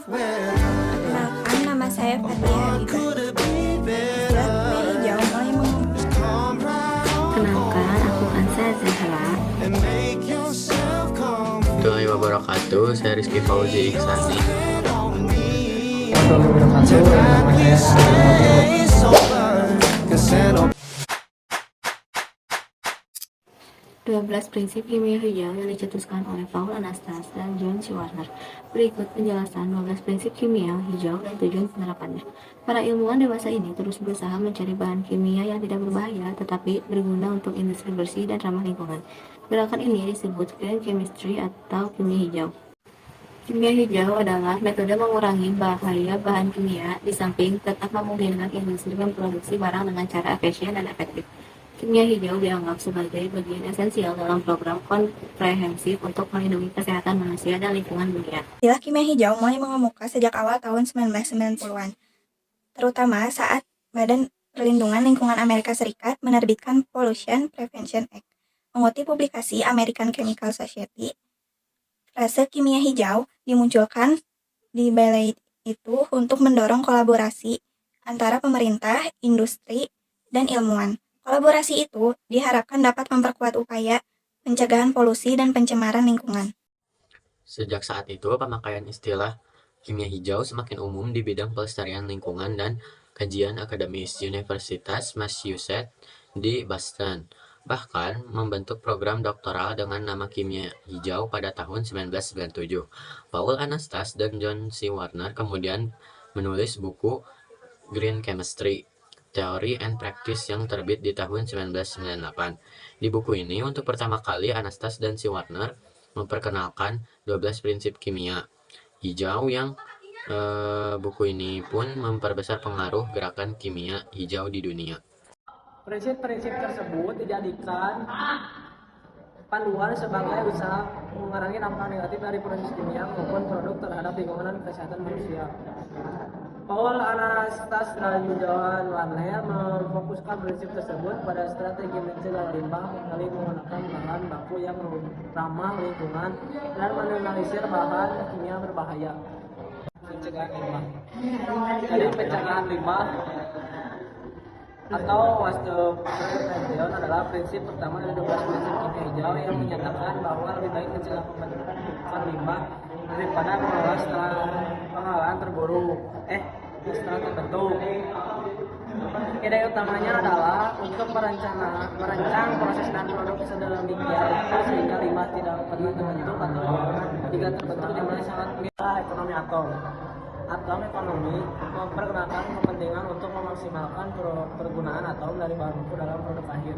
Perkenalkan, nama saya Fatia Hidayah. Istilah kimia hijau mulai Kenalkan, aku Ansa Zahra. Warahmatullahi wabarakatuh. Saya Rizky Fauzi Iksani. Warahmatullahi wabarakatuh. 12 prinsip kimia hijau yang dicetuskan oleh Paul Anastas dan John C. Warner. Berikut penjelasan 12 prinsip kimia hijau dan tujuan penerapannya. Para ilmuwan dewasa ini terus berusaha mencari bahan kimia yang tidak berbahaya tetapi berguna untuk industri bersih dan ramah lingkungan. Gerakan ini disebut green chemistry atau kimia hijau. Kimia hijau adalah metode mengurangi bahaya bahan kimia di samping tetap memungkinkan industri memproduksi barang dengan cara efisien dan efektif. Kimia hijau dianggap sebagai bagian esensial dalam program komprehensif untuk melindungi kesehatan manusia dan lingkungan dunia. Istilah kimia hijau mulai mengemuka sejak awal tahun 1990-an, terutama saat Badan Perlindungan Lingkungan Amerika Serikat menerbitkan Pollution Prevention Act. Mengutip publikasi American Chemical Society, frase kimia hijau dimunculkan di balai itu untuk mendorong kolaborasi antara pemerintah, industri, dan ilmuwan. Kolaborasi itu diharapkan dapat memperkuat upaya pencegahan polusi dan pencemaran lingkungan. Sejak saat itu, pemakaian istilah kimia hijau semakin umum di bidang pelestarian lingkungan dan kajian akademis Universitas Massachusetts di Boston. Bahkan membentuk program doktoral dengan nama kimia hijau pada tahun 1997. Paul Anastas dan John C. Warner kemudian menulis buku Green Chemistry, Theory and Practice yang terbit di tahun 1998. Di buku ini, untuk pertama kali Anastas dan C. Warner memperkenalkan 12 prinsip kimia hijau yang buku ini pun memperbesar pengaruh gerakan kimia hijau di dunia. Prinsip-prinsip tersebut dijadikan panduan sebagai usaha mengurangi dampak negatif dari proses kimia maupun produk terhadap lingkungan dan kesehatan manusia. Paul Anastas dan John Warner memfokuskan prinsip tersebut pada strategi mencegah limbah melalui menggunakan bahan baku yang ramah lingkungan dan meminimalisir bahan kimia berbahaya. Pencegahan limbah. Jadi pencegahan limbah atau waste prevention adalah prinsip pertama dari 12 prinsip kimia hijau yang menyatakan bahwa lebih baik mencegah pembentukan limbah daripada mengolah setelah pengolahan setelah terbentuk. Ide utamanya adalah untuk merancang proses dan produk sedemikian rupa sehingga limbah tidak pernah terbentuk atau jika terbentuk jumlahnya sangat minim. Ekonomi atom. Atom ekonomi memperkenalkan kepentingan untuk memaksimalkan pergunaan atom dari bahan baku dalam produk akhir.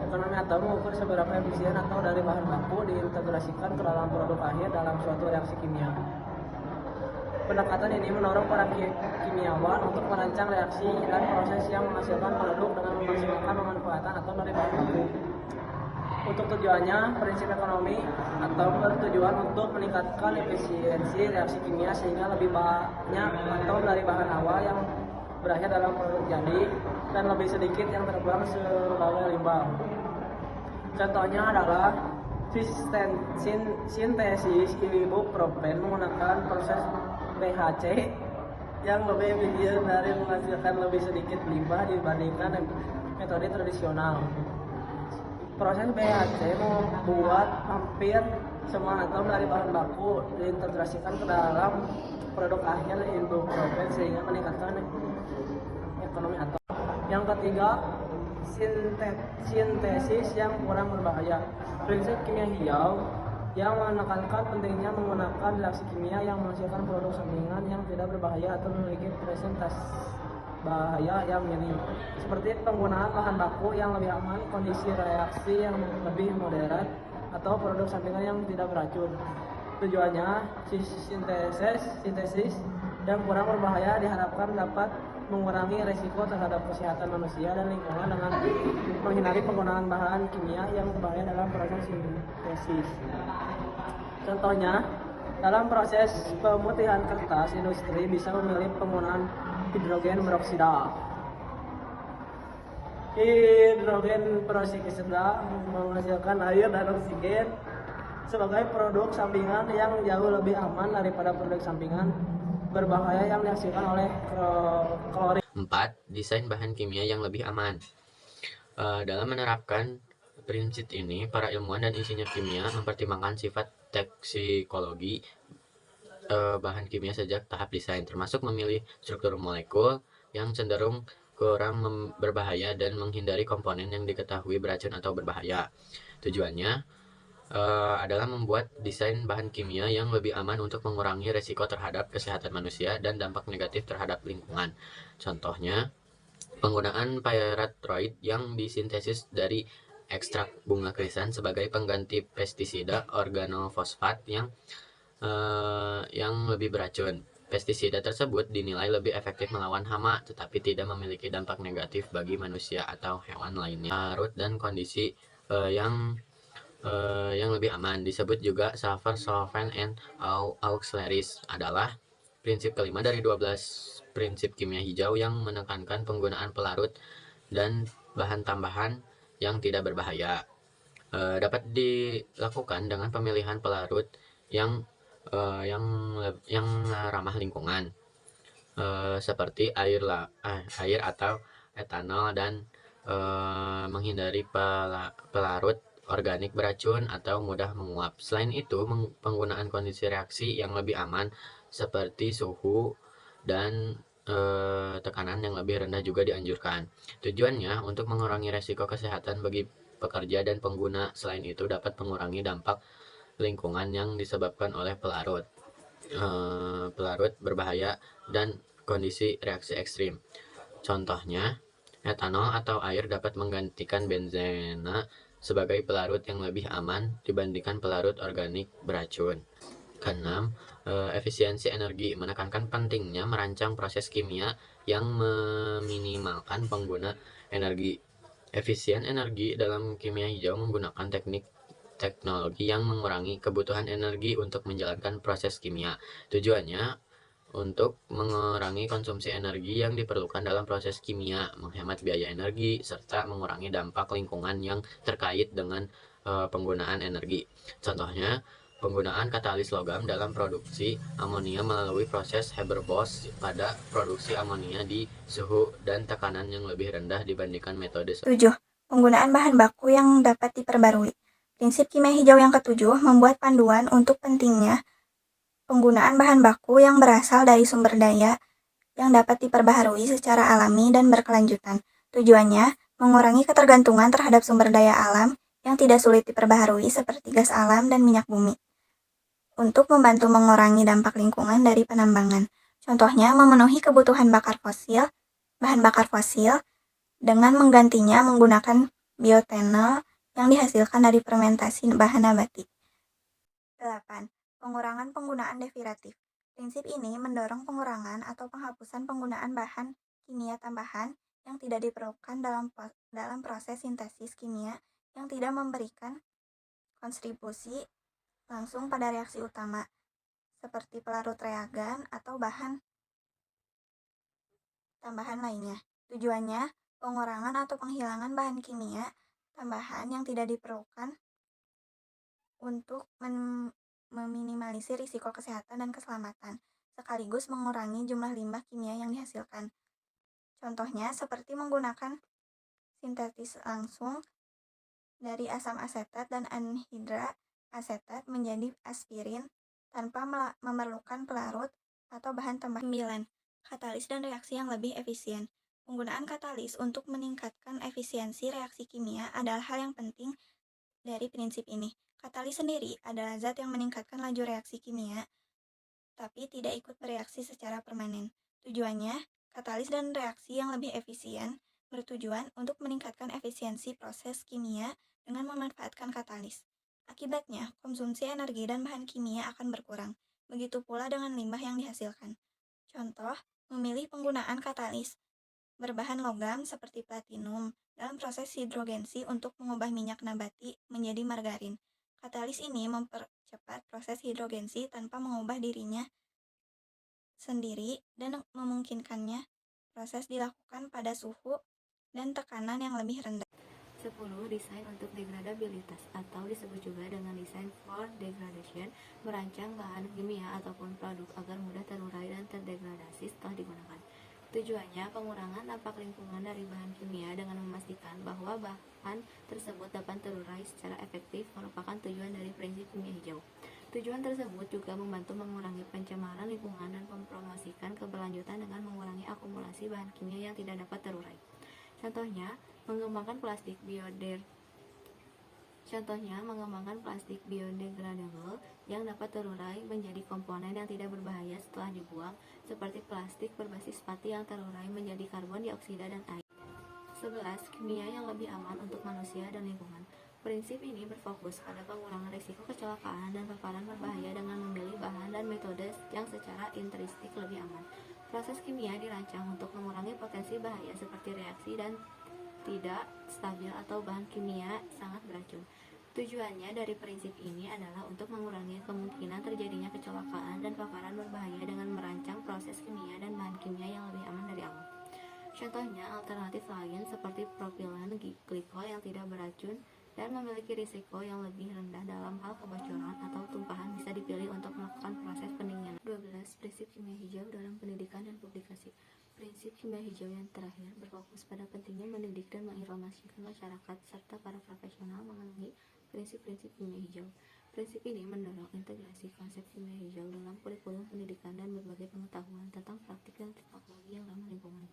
Ekonomi atom mengukur seberapa efisien atau dari bahan baku diintegrasikan ke dalam produk akhir dalam suatu reaksi kimia. Pendekatan ini mendorong para kimiawan untuk merancang reaksi dan proses yang menghasilkan produk dengan memaksimalkan pemanfaatan atom dari bahan baku. Untuk tujuannya, prinsip ekonomi atom bertujuan untuk meningkatkan efisiensi reaksi kimia sehingga lebih banyak atom dari bahan awal yang berakhir dalam produk jadi dan lebih sedikit yang terbuang sebagai limbah. Contohnya adalah sintesis ibuprofen menggunakan proses BHC yang lebih efisien dari menghasilkan lebih sedikit limbah dibandingkan metode tradisional. Proses BHC membuat hampir semua atom dari bahan baku diintegrasikan ke dalam produk akhir ibuprofen sehingga meningkatkan ekonomi atom. Yang ketiga, sintesis yang kurang berbahaya. Prinsip kimia hijau yang menekankan pentingnya menggunakan reaksi kimia yang menghasilkan produk sampingan yang tidak berbahaya atau memiliki presentasi bahaya yang minim, seperti penggunaan bahan baku yang lebih aman, kondisi reaksi yang lebih moderat, atau produk sampingan yang tidak beracun. Tujuannya, sintesis yang kurang berbahaya diharapkan dapat mengurangi resiko terhadap kesehatan manusia dan lingkungan dengan menghindari penggunaan bahan kimia yang berbahaya dalam proses sintesis. Contohnya, dalam proses pemutihan kertas, industri bisa memilih penggunaan hidrogen peroksida. Hidrogen peroksida menghasilkan air dan oksigen sebagai produk sampingan yang jauh lebih aman daripada produk sampingan berbahaya yang dihasilkan oleh klorin. 4. Desain bahan kimia yang lebih aman. Dalam menerapkan prinsip ini, para ilmuwan dan insinyur kimia mempertimbangkan sifat toksikologi bahan kimia sejak tahap desain, termasuk memilih struktur molekul yang cenderung kurang berbahaya dan menghindari komponen yang diketahui beracun atau berbahaya. Tujuannya adalah membuat desain bahan kimia yang lebih aman untuk mengurangi resiko terhadap kesehatan manusia dan dampak negatif terhadap lingkungan. Contohnya, penggunaan pyrethroid yang disintesis dari ekstrak bunga krisan sebagai pengganti pestisida organofosfat yang lebih beracun. Pestisida tersebut dinilai lebih efektif melawan hama, tetapi tidak memiliki dampak negatif bagi manusia atau hewan lainnya. Larut dan kondisi yang lebih aman disebut juga sulfur, solvent, and auxiliaries adalah prinsip kelima dari 12 prinsip kimia hijau yang menekankan penggunaan pelarut dan bahan tambahan yang tidak berbahaya. Dapat dilakukan dengan pemilihan pelarut yang ramah lingkungan, seperti air atau etanol, dan menghindari pelarut organik beracun atau mudah menguap. Selain itu, penggunaan kondisi reaksi yang lebih aman seperti suhu dan tekanan yang lebih rendah juga dianjurkan. Tujuannya untuk mengurangi resiko kesehatan bagi pekerja dan pengguna. Selain itu, dapat mengurangi dampak lingkungan yang disebabkan oleh pelarut berbahaya dan kondisi reaksi ekstrim. Contohnya, etanol atau air dapat menggantikan benzena sebagai pelarut yang lebih aman dibandingkan pelarut organik beracun. Keenam, efisiensi energi menekankan pentingnya merancang proses kimia yang meminimalkan pengguna energi. Efisien energi dalam kimia hijau menggunakan teknologi yang mengurangi kebutuhan energi untuk menjalankan proses kimia. Tujuannya untuk mengurangi konsumsi energi yang diperlukan dalam proses kimia, menghemat biaya energi, serta mengurangi dampak lingkungan yang terkait dengan penggunaan energi. Contohnya, penggunaan katalis logam dalam produksi amonia melalui proses Haber-Bosch pada produksi amonia di suhu dan tekanan yang lebih rendah dibandingkan metode 7. Penggunaan bahan baku yang dapat diperbarui. Prinsip kimia hijau yang ketujuh membuat panduan untuk pentingnya penggunaan bahan baku yang berasal dari sumber daya yang dapat diperbaharui secara alami dan berkelanjutan. Tujuannya, mengurangi ketergantungan terhadap sumber daya alam yang tidak sulit diperbaharui seperti gas alam dan minyak bumi, untuk membantu mengurangi dampak lingkungan dari penambangan. Contohnya, memenuhi kebutuhan bahan bakar fosil, dengan menggantinya menggunakan bioetanol yang dihasilkan dari fermentasi bahan nabati. 8. Pengurangan penggunaan derivatif. Prinsip ini mendorong pengurangan atau penghapusan penggunaan bahan kimia tambahan yang tidak diperlukan dalam proses sintesis kimia yang tidak memberikan kontribusi langsung pada reaksi utama, seperti pelarut reagen atau bahan tambahan lainnya. Tujuannya, pengurangan atau penghilangan bahan kimia tambahan yang tidak diperlukan untuk meminimalisir risiko kesehatan dan keselamatan, sekaligus mengurangi jumlah limbah kimia yang dihasilkan. Contohnya seperti menggunakan sintetis langsung dari asam asetat dan anhidra asetat menjadi aspirin tanpa memerlukan pelarut atau bahan tambah. 9. Katalis dan reaksi yang lebih efisien. Penggunaan katalis untuk meningkatkan efisiensi reaksi kimia adalah hal yang penting dari prinsip ini. Katalis sendiri adalah zat yang meningkatkan laju reaksi kimia, tapi tidak ikut bereaksi secara permanen. Tujuannya, katalis dan reaksi yang lebih efisien bertujuan untuk meningkatkan efisiensi proses kimia dengan memanfaatkan katalis. Akibatnya, konsumsi energi dan bahan kimia akan berkurang. Begitu pula dengan limbah yang dihasilkan. Contoh, memilih penggunaan katalis berbahan logam seperti platinum dalam proses hidrogensi untuk mengubah minyak nabati menjadi margarin. Katalis ini mempercepat proses hidrogensi tanpa mengubah dirinya sendiri dan memungkinkannya proses dilakukan pada suhu dan tekanan yang lebih rendah. 10. Desain untuk degradabilitas atau disebut juga dengan design for degradation, merancang bahan kimia ataupun produk agar mudah terurai dan terdegradasi setelah digunakan. Tujuannya pengurangan dampak lingkungan dari bahan kimia dengan memastikan bahwa bahan tersebut dapat terurai secara efektif merupakan tujuan dari prinsip kimia hijau. Tujuan tersebut juga membantu mengurangi pencemaran lingkungan dan mempromosikan keberlanjutan dengan mengurangi akumulasi bahan kimia yang tidak dapat terurai. Contohnya, mengembangkan plastik biodegradable yang dapat terurai menjadi komponen yang tidak berbahaya setelah dibuang, seperti plastik berbasis pati yang terurai menjadi karbon dioksida dan air. 11. Kimia yang lebih aman untuk manusia dan lingkungan. Prinsip ini berfokus pada pengurangan risiko kecelakaan dan paparan berbahaya dengan memilih bahan dan metode yang secara intrinsik lebih aman. Proses kimia dirancang untuk mengurangi potensi bahaya seperti reaksi dan tidak stabil atau bahan kimia sangat beracun. Tujuannya dari prinsip ini adalah untuk mengurangi kemungkinan terjadinya kecelakaan dan paparan berbahaya dengan merancang proses kimia dan bahan kimia yang lebih aman dari awal. Contohnya, alternatif lain seperti propilen glikol yang tidak beracun dan memiliki risiko yang lebih rendah dalam hal kebocoran atau tumpahan bisa dipilih untuk melakukan proses pendinginan. 12. Prinsip kimia hijau dalam pendidikan dan publikasi. Prinsip kimia hijau yang terakhir berfokus pada pentingnya mendidik dan menginformasikan masyarakat serta para profesional mengenai prinsip-prinsip kimia hijau. Prinsip ini mendorong integrasi konsep kimia hijau dalam kurikulum pendidikan dan berbagai pengetahuan tentang praktik dan teknologi yang ramah lingkungan.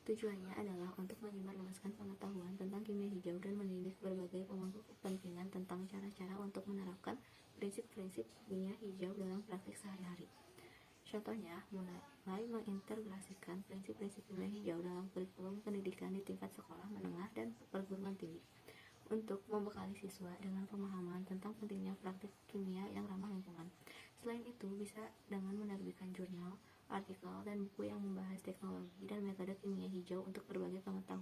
Tujuannya adalah untuk menyebarluaskan pengetahuan tentang kimia hijau dan mendidik berbagai pemangku kepentingan tentang cara-cara untuk menerapkan prinsip-prinsip kimia hijau dalam praktik sehari-hari. Contohnya, mulai mengintegrasikan prinsip-prinsip kimia hijau dalam kurikulum pendidikan di tingkat sekolah menengah dan perguruan tinggi untuk membekali siswa dengan pemahaman tentang pentingnya praktik kimia yang ramah lingkungan. Selain itu, bisa dengan menerbitkan jurnal, artikel, dan buku yang membahas teknologi dan metode kimia hijau untuk berbagai pengetahuan